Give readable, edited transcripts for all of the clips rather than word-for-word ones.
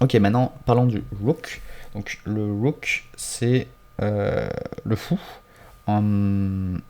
Ok, maintenant parlons du rook. Donc le rook, c'est le fou. Non,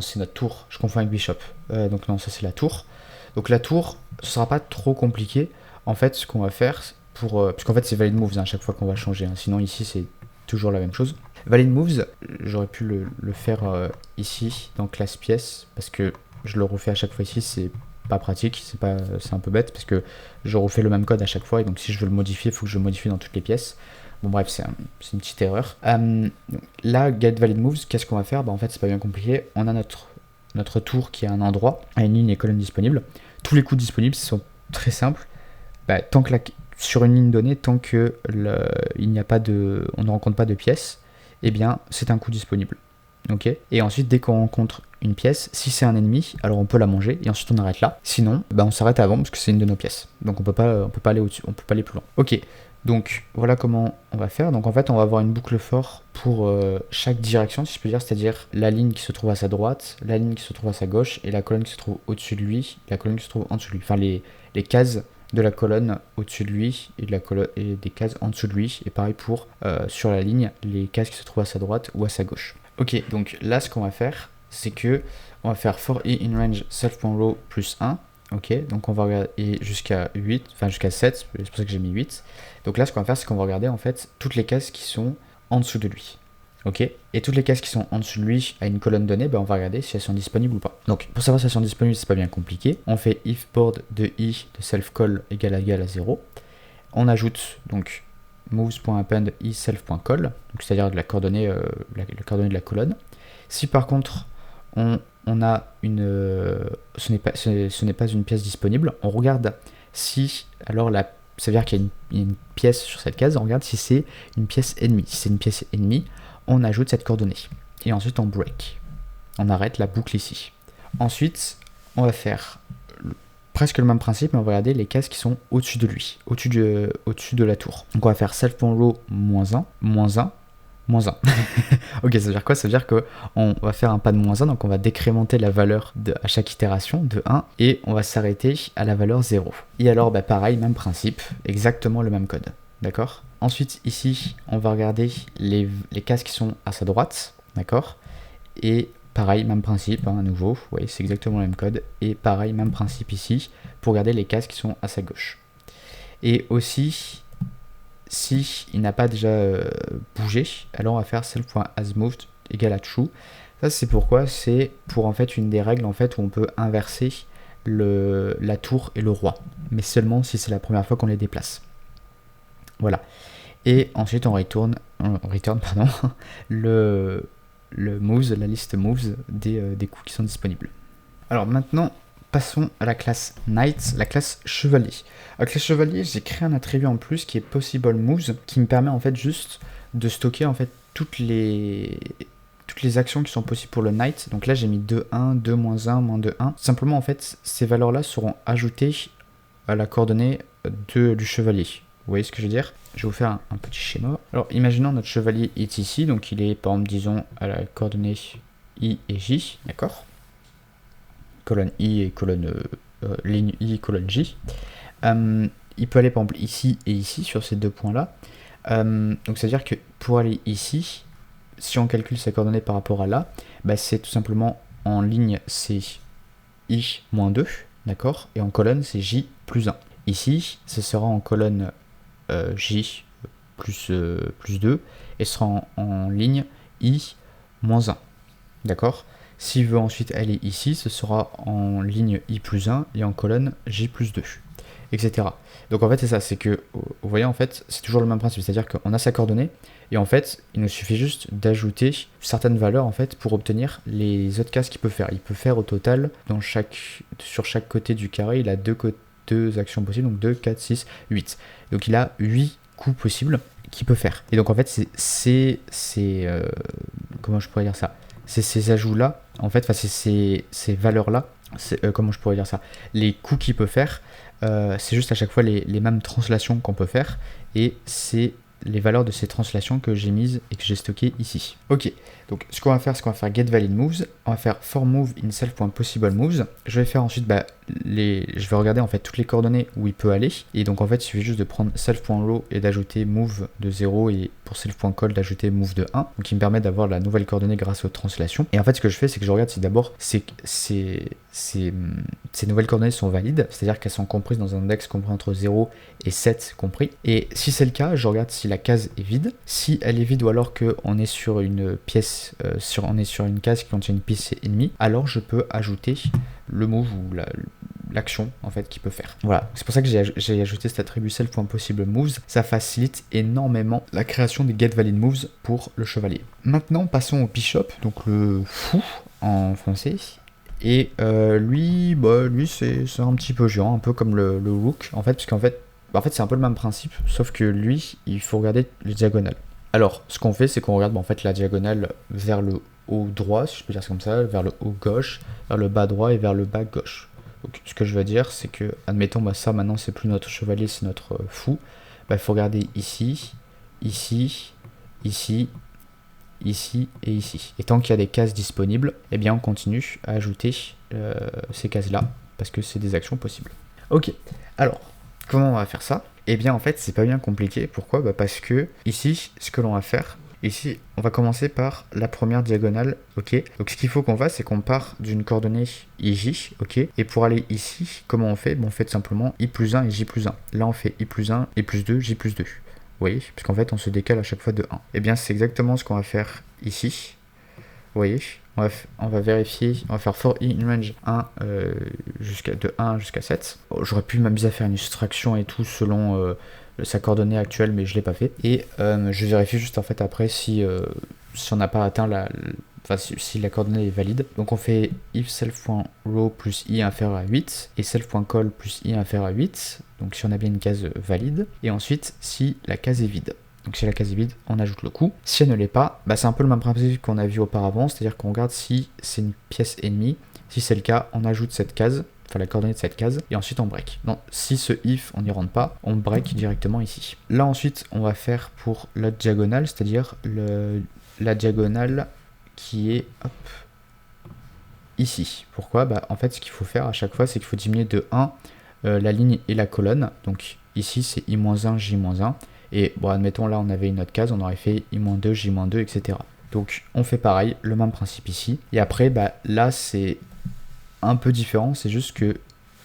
c'est notre tour. Je confonds avec bishop. Donc non, ça c'est la tour. Donc la tour, ce sera pas trop compliqué. En fait, ce qu'on va faire puisqu'en fait c'est valid moves à chaque fois qu'on va changer. Sinon ici c'est toujours la même chose. Valid moves, j'aurais pu le faire ici dans classe pièce parce que je le refais à chaque fois ici. C'est pas pratique, c'est un peu bête parce que je refais le même code à chaque fois et donc si je veux le modifier, il faut que je le modifie dans toutes les pièces. Bon bref, c'est une petite erreur. Là, get valid moves, qu'est-ce qu'on va faire? En fait, c'est pas bien compliqué. On a notre tour qui a un endroit, à une ligne et colonne disponible. Tous les coups disponibles sont très simples. Tant que sur une ligne donnée, tant que il n'y a pas on ne rencontre pas de pièce, eh bien, c'est un coup disponible. Ok. Et ensuite, dès qu'on rencontre une pièce, si c'est un ennemi, alors on peut la manger et ensuite on arrête là. Sinon, on s'arrête avant parce que c'est une de nos pièces. Donc on peut pas aller au-dessus, on peut pas aller plus loin. Ok. Donc voilà comment on va faire. Donc en fait, on va avoir une boucle for pour chaque direction, si je peux dire, c'est-à-dire la ligne qui se trouve à sa droite, la ligne qui se trouve à sa gauche et la colonne qui se trouve au-dessus de lui, la colonne qui se trouve en dessous de lui. Enfin, les cases de la colonne au-dessus de lui et des cases en dessous de lui. Et pareil pour sur la ligne, les cases qui se trouvent à sa droite ou à sa gauche. Ok, donc là, ce qu'on va faire, c'est que on va faire for i in range self.row plus 1. Ok, donc on va regarder jusqu'à 8, enfin jusqu'à 7, c'est pour ça que j'ai mis 8. Donc là, ce qu'on va faire, c'est qu'on va regarder en fait toutes les cases qui sont en dessous de lui. Ok, et toutes les cases qui sont en dessous de lui à une colonne donnée, on va regarder si elles sont disponibles ou pas. Donc pour savoir si elles sont disponibles, c'est pas bien compliqué. On fait if board de i de self-call égale à 0. On ajoute donc moves.append i self.call, c'est-à-dire la coordonnée de la colonne. Si par contre on a ce n'est pas une pièce disponible, on regarde si alors ça veut dire qu'il y a une pièce sur cette case, on regarde si c'est une pièce ennemie. Si c'est une pièce ennemie, on ajoute cette coordonnée. Et ensuite on break. On arrête la boucle ici. Ensuite, on va faire presque le même principe, mais on va regarder les cases qui sont au-dessus de lui, au-dessus de la tour. Donc on va faire self.row -1, -1, -1. Ok, ça veut dire quoi? Ça veut dire qu'on va faire un pas de -1, donc on va décrémenter la valeur à chaque itération de 1, et on va s'arrêter à la valeur 0. Et alors, pareil, même principe, exactement le même code. D'accord? Ensuite, ici, on va regarder les cases qui sont à sa droite. D'accord? Et pareil, même principe, à nouveau, oui, c'est exactement le même code. Et pareil, même principe ici, pour regarder les cases qui sont à sa gauche. Et aussi, si il n'a pas déjà bougé, alors on va faire self.asMoved égale à true. Ça, c'est pourquoi? C'est pour en fait une des règles en fait où on peut inverser la tour et le roi, mais seulement si c'est la première fois qu'on les déplace. Voilà. Et ensuite on return le moves, la liste moves des coups qui sont disponibles. Alors maintenant, passons à la classe Knight, la classe Chevalier. Avec la classe Chevalier, j'ai créé un attribut en plus qui est Possible Moves, qui me permet en fait juste de stocker en fait toutes les actions qui sont possibles pour le Knight. Donc là, j'ai mis 2-1, 2-1, -2-1. Simplement, en fait, ces valeurs-là seront ajoutées à la coordonnée du chevalier. Vous voyez ce que je veux dire? Je vais vous faire un petit schéma. Alors, imaginons notre chevalier est ici, donc il est, par exemple, disons, à la coordonnée I et J, d'accord? Colonne I et ligne I, colonne J. Il peut aller, par exemple, ici et ici, sur ces deux points-là. Donc, c'est-à-dire que pour aller ici, si on calcule sa coordonnée par rapport à là, c'est tout simplement en ligne, c'est I-2, d'accord? Et en colonne, c'est J plus 1. Ici, ce sera en colonne J plus 2, et ce sera en ligne I-1, d'accord? S'il veut ensuite aller ici, ce sera en ligne I plus 1 et en colonne J plus 2, etc. Donc en fait, c'est ça, c'est que, vous voyez, en fait, c'est toujours le même principe, c'est-à-dire qu'on a sa coordonnée, et en fait, il nous suffit juste d'ajouter certaines valeurs, en fait, pour obtenir les autres cases qu'il peut faire. Il peut faire au total, sur chaque côté du carré, il a deux actions possibles, donc 2, 4, 6, 8. Donc il a 8 coups possibles qu'il peut faire. Et donc en fait, c'est comment je pourrais dire ça? C'est ces ajouts-là, en fait, c'est ces valeurs-là, comment je pourrais dire ça? Les coups qu'il peut faire, c'est juste à chaque fois les mêmes translations qu'on peut faire, et c'est les valeurs de ces translations que j'ai mises et que j'ai stockées ici. Ok, donc ce qu'on va faire, c'est qu'on va faire get valid moves, on va faire for move in self.possible moves. Je vais faire ensuite je vais regarder en fait toutes les coordonnées où il peut aller. Et donc en fait, il suffit juste de prendre self.row et d'ajouter move de 0 et pour self.call d'ajouter move de 1. Donc il me permet d'avoir la nouvelle coordonnée grâce aux translations. Et en fait, ce que je fais, c'est que je regarde si d'abord ces nouvelles coordonnées sont valides, c'est-à-dire qu'elles sont comprises dans un index compris entre 0 et 7 compris. Et si c'est le cas, je regarde si la case est vide. Si elle est vide ou alors qu'on est sur une pièce, on est sur une case qui contient une pièce ennemie, alors je peux ajouter le move ou l'action en fait qu'il peut faire. Voilà, c'est pour ça que j'ai ajouté cet attribut self.possible_moves. Ça facilite énormément la création des getValidMoves pour le chevalier. Maintenant, passons au bishop, donc le fou en français. Et lui c'est un petit peu géant, un peu comme le rook en fait, parce qu'en fait, c'est un peu le même principe, sauf que lui, il faut regarder les diagonales. Alors, ce qu'on fait, c'est qu'on regarde en fait la diagonale vers le haut droit, si je peux dire ça comme ça, vers le haut gauche, vers le bas droit et vers le bas gauche. Donc, ce que je veux dire, c'est que, admettons, ça maintenant, c'est plus notre chevalier, c'est notre fou. Il faut regarder ici, ici, ici, ici et ici. Et tant qu'il y a des cases disponibles, eh bien on continue à ajouter ces cases-là, parce que c'est des actions possibles. Ok, alors, comment on va faire ça? Eh bien en fait, c'est pas bien compliqué. Pourquoi? Parce que ici, ce que l'on va faire, ici, on va commencer par la première diagonale, ok? Donc ce qu'il faut qu'on fasse, c'est qu'on part d'une coordonnée IJ, ok? Et pour aller ici, comment on fait? On fait tout simplement I plus 1 et J plus 1. Là, on fait I plus 1, I plus 2, J plus 2. Vous voyez, puisqu'en fait on se décale à chaque fois de 1. Et bien c'est exactement ce qu'on va faire ici. Vous voyez, on va vérifier, on va faire for i in range 1 de 1 jusqu'à 7. J'aurais pu m'amuser à faire une soustraction et tout selon sa coordonnée actuelle, mais je l'ai pas fait. Et je vérifie juste en fait après si on n'a pas atteint si la coordonnée est valide. Donc on fait if self.row plus i inférieur à 8 et self.call plus i inférieur à 8. Donc si on a bien une case valide. Et ensuite si la case est vide. Donc si la case est vide, on ajoute le coup. Si elle ne l'est pas, c'est un peu le même principe qu'on a vu auparavant, c'est-à-dire qu'on regarde si c'est une pièce ennemie. Si c'est le cas, on ajoute cette case, enfin la coordonnée de cette case, et ensuite on break. Non, si ce if, on n'y rentre pas, on break directement ici. Là ensuite, on va faire pour la diagonale, c'est-à-dire la diagonale qui est ici. Pourquoi? En fait, ce qu'il faut faire à chaque fois, c'est qu'il faut diminuer de 1 la ligne et la colonne. Donc ici, c'est i-1, j-1. Et admettons, là, on avait une autre case, on aurait fait i-2, j-2, etc. Donc, on fait pareil, le même principe ici. Et après, là, c'est un peu différent. C'est juste que,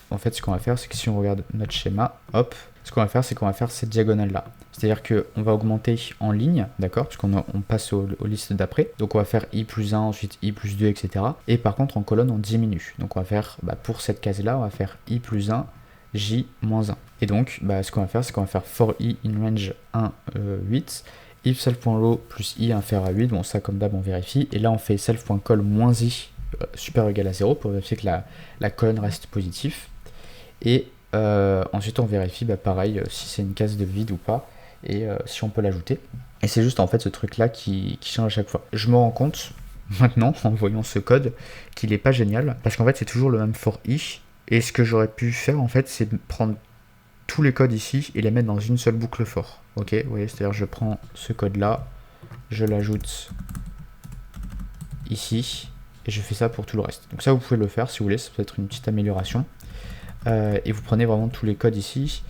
en fait, ce qu'on va faire, c'est que si on regarde notre schéma, ce qu'on va faire, c'est qu'on va faire cette diagonale-là. C'est-à-dire qu'on va augmenter en ligne, d'accord, puisqu'on passe aux listes d'après. Donc, on va faire i plus 1, ensuite i plus 2, etc. Et par contre, en colonne, on diminue. Donc, on va faire, pour cette case-là, on va faire i plus 1, j-1. Et donc, ce qu'on va faire, c'est qu'on va faire for i in range 1, 8, if self.row plus i inférieur à 8, bon ça comme d'hab on vérifie, et là on fait self.call moins i supérieur ou égal à 0 pour vérifier que la colonne reste positive, et ensuite on vérifie pareil si c'est une case de vide ou pas, et si on peut l'ajouter. Et c'est juste en fait ce truc là qui change à chaque fois. Je me rends compte maintenant en voyant ce code qu'il est pas génial, parce qu'en fait c'est toujours le même for i, et ce que j'aurais pu faire en fait c'est prendre tous les codes ici et les mettre dans une seule boucle for. Ok, vous voyez, c'est-à-dire je prends ce code là, je l'ajoute ici et je fais ça pour tout le reste. Donc ça vous pouvez le faire si vous voulez, ça peut être une petite amélioration. Et vous prenez vraiment tous les codes ici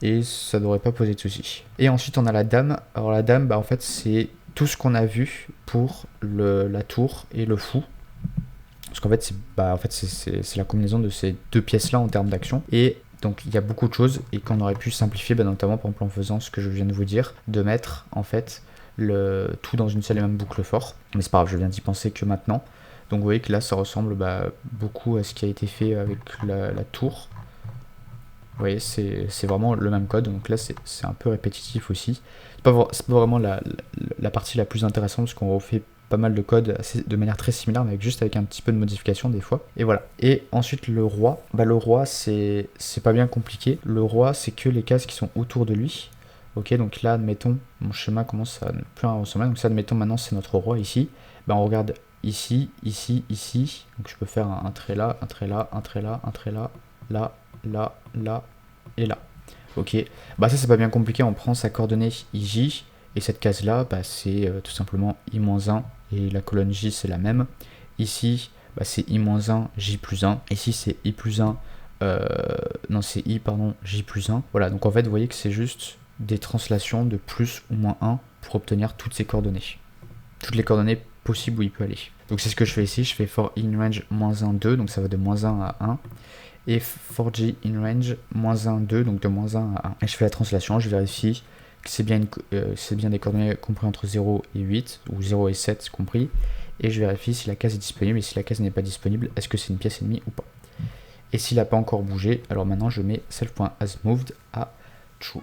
et ça ne devrait pas poser de soucis. Et ensuite on a la dame. Alors la dame, en fait c'est tout ce qu'on a vu pour la tour et le fou. Parce qu'en fait c'est la combinaison de ces deux pièces là en termes d'action. Et donc il y a beaucoup de choses et qu'on aurait pu simplifier, notamment par exemple en faisant ce que je viens de vous dire, de mettre en fait tout dans une seule et même boucle for. Mais c'est pas grave, je viens d'y penser que maintenant. Donc vous voyez que là ça ressemble beaucoup à ce qui a été fait avec la tour. Vous voyez, c'est vraiment le même code, donc là c'est un peu répétitif aussi. C'est pas vraiment la partie la plus intéressante parce qu'on refait pas mal de code de manière très similaire, mais juste avec un petit peu de modification des fois. Et voilà. Et ensuite le roi. Le roi c'est pas bien compliqué. Le roi c'est que les cases qui sont autour de lui. Ok, donc là admettons, mon schéma commence à ne plus ressembler. Donc ça admettons maintenant c'est notre roi ici. On regarde ici, ici, ici. Donc je peux faire un trait là, un trait là, un trait là, un trait là, là, là, là et là. Ok, ça c'est pas bien compliqué, on prend sa coordonnée IJ et cette case là c'est tout simplement I-1 et la colonne J c'est la même. Ici c'est I-1, J plus 1, ici c'est I plus 1, non c'est i pardon, j plus 1. Voilà, donc en fait vous voyez que c'est juste des translations de plus ou moins 1 pour obtenir toutes ces coordonnées. Toutes les coordonnées possibles où il peut aller. Donc c'est ce que je fais ici, je fais for in range -1, 2, donc ça va de -1 à 1. Et for j in range -1, 2, donc de -1 à 1. Et je fais la translation, je vérifie que c'est bien, bien des coordonnées comprises entre 0 et 8, ou 0 et 7 compris. Et je vérifie si la case est disponible, et si la case n'est pas disponible, est-ce que c'est une pièce ennemie ou pas. Et s'il n'a pas encore bougé, alors maintenant je mets self.asMoved à true.